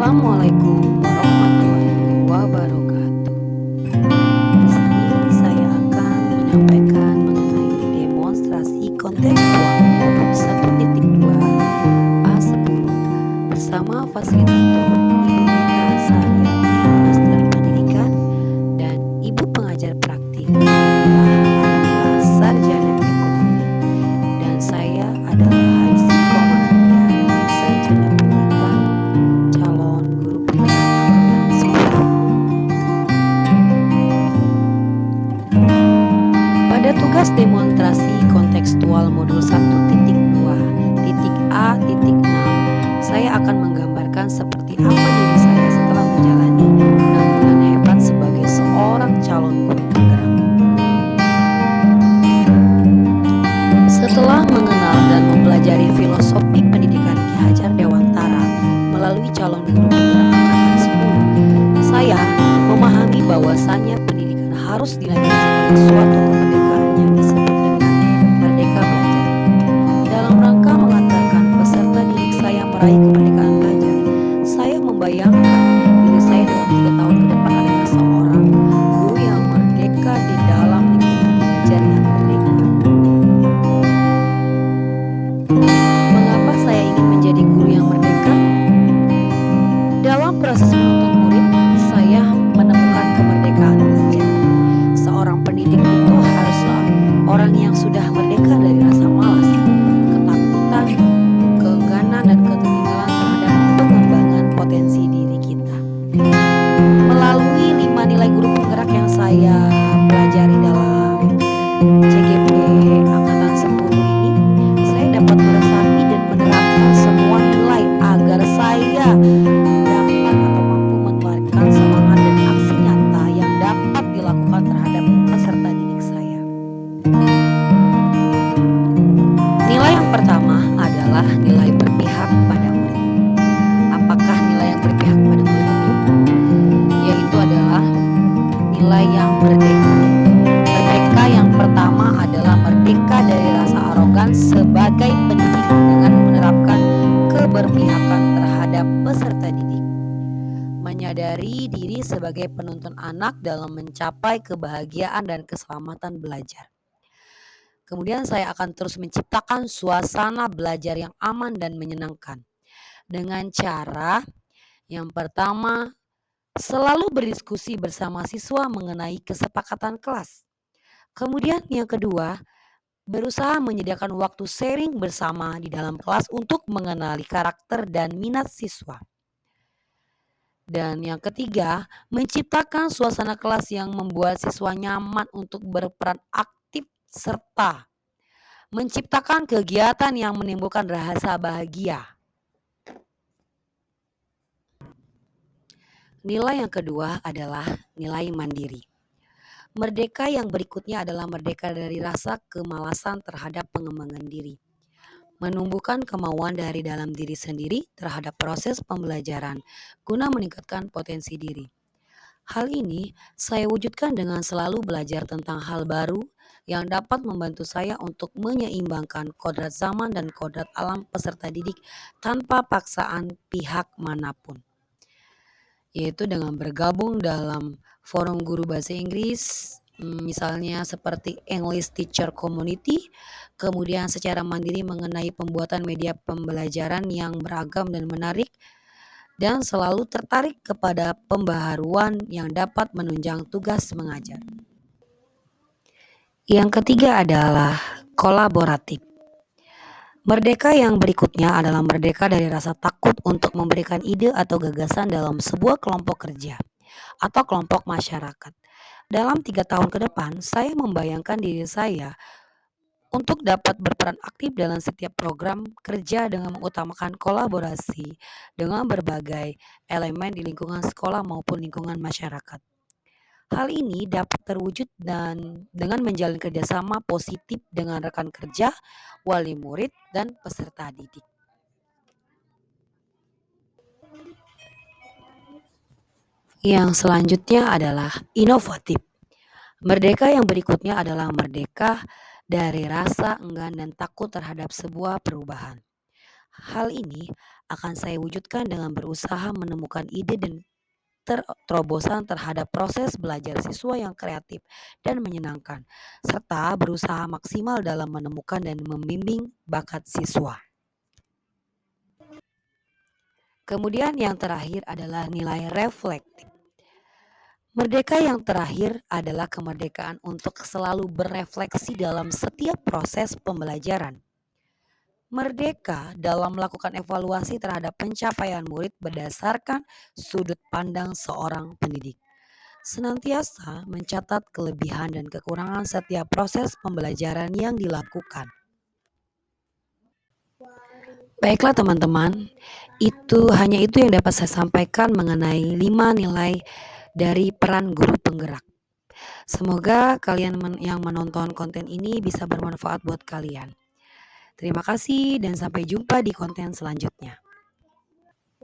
Assalamualaikum warahmatullahi wabarakatuh. Di sini saya akan menyampaikan mengenai demonstrasi kontekstual modul 1.2 A10 bersama fasilitator Ibu Mita Sariati, Master Pendidikan, dan Ibu Pengajar Praktik adalah Sarjana Ekonomi, dan saya adalah Haisi Komanadia, Sarjana Pendidikan, calon guru penggerak angkatan 9. Pada tugas demonstrasi kontekstual modul 1.2.A.6, saya akan menggambarkan seperti apa diri saya setelah menjalani 6 bulan hebat sebagai seorang calon guru penggerak. Setelah mengenal dan mempelajari filosofi pendidikan Ki Hajar Dewantara melalui calon guru penggerak angkatan 10, saya memahami bahwasannya pendidikan harus dilandasi oleh suatu kemerdekaan yang disebut dengan merdeka belajar. Dalam rangka mengantarkan peserta didik saya meraih kemerdekaan belajar, saya membayangkan diri saya dalam 3 tahun ke depan adalah seorang guru yang merdeka di dalam lingkungan belajar yang merdeka. Mengapa saya ingin menjadi guru yang merdeka? Dalam proses menuntut murid, saya menemukan kemerdekaan belajar. Seorang pendidik itu haruslah orang yang sudah merdeka dari rasa malas, ketakutan, keengganan, dan ketertinggalan terhadap pengembangan potensi diri kita. Melalui 5 nilai guru penggerak yang saya pelajari dalam CGP Angkatan 10 ini, saya dapat meresapi dan menerapkan semua nilai agar saya dapat atau mampu menularkan semangat dan aksi nyata yang dapat dilakukan terhadap peserta didik saya. Nilai yang pertama adalah nilai berpihak pada murid. Apakah nilai yang berpihak pada murid itu? Yaitu adalah nilai yang merdeka. Merdeka yang pertama adalah merdeka dari rasa arogan sebagai pendidik dengan menerapkan keberpihakan terhadap peserta didik. Menyadari diri sebagai penuntun anak dalam mencapai kebahagiaan dan keselamatan belajar. Kemudian saya akan terus menciptakan suasana belajar yang aman dan menyenangkan. Dengan cara yang pertama, selalu berdiskusi bersama siswa mengenai kesepakatan kelas. Kemudian yang kedua, berusaha menyediakan waktu sharing bersama di dalam kelas untuk mengenali karakter dan minat siswa. Dan yang ketiga, menciptakan suasana kelas yang membuat siswa nyaman untuk berperan aktif serta menciptakan kegiatan yang menimbulkan rasa bahagia. Nilai yang kedua adalah nilai mandiri. Merdeka yang berikutnya adalah merdeka dari rasa kemalasan terhadap pengembangan diri. Menumbuhkan kemauan dari dalam diri sendiri terhadap proses pembelajaran guna meningkatkan potensi diri. Hal ini saya wujudkan dengan selalu belajar tentang hal baru yang dapat membantu saya untuk menyeimbangkan kodrat zaman dan kodrat alam peserta didik tanpa paksaan pihak manapun. Yaitu dengan bergabung dalam forum guru bahasa Inggris, misalnya seperti English Teacher Community, kemudian secara mandiri mengenai pembuatan media pembelajaran yang beragam dan menarik, dan selalu tertarik kepada pembaharuan yang dapat menunjang tugas mengajar. Yang ketiga adalah kolaboratif. Merdeka yang berikutnya adalah merdeka dari rasa takut untuk memberikan ide atau gagasan dalam sebuah kelompok kerja atau kelompok masyarakat. Dalam 3 tahun ke depan, saya membayangkan diri saya untuk dapat berperan aktif dalam setiap program kerja dengan mengutamakan kolaborasi dengan berbagai elemen di lingkungan sekolah maupun lingkungan masyarakat. Hal ini dapat terwujud dengan menjalin kerjasama positif dengan rekan kerja, wali murid, dan peserta didik. Yang selanjutnya adalah inovatif. Merdeka yang berikutnya adalah merdeka dari rasa enggan dan takut terhadap sebuah perubahan. Hal ini akan saya wujudkan dengan berusaha menemukan ide dan terobosan terhadap proses belajar siswa yang kreatif dan menyenangkan, serta berusaha maksimal dalam menemukan dan membimbing bakat siswa. Kemudian yang terakhir adalah nilai reflektif. Merdeka yang terakhir adalah kemerdekaan untuk selalu berefleksi dalam setiap proses pembelajaran. Merdeka dalam melakukan evaluasi terhadap pencapaian murid berdasarkan sudut pandang seorang pendidik. Senantiasa mencatat kelebihan dan kekurangan setiap proses pembelajaran yang dilakukan. Baiklah teman-teman, hanya itu yang dapat saya sampaikan mengenai 5 nilai dari peran guru penggerak. Semoga kalian yang menonton konten ini bisa bermanfaat buat kalian. Terima kasih dan sampai jumpa di konten selanjutnya.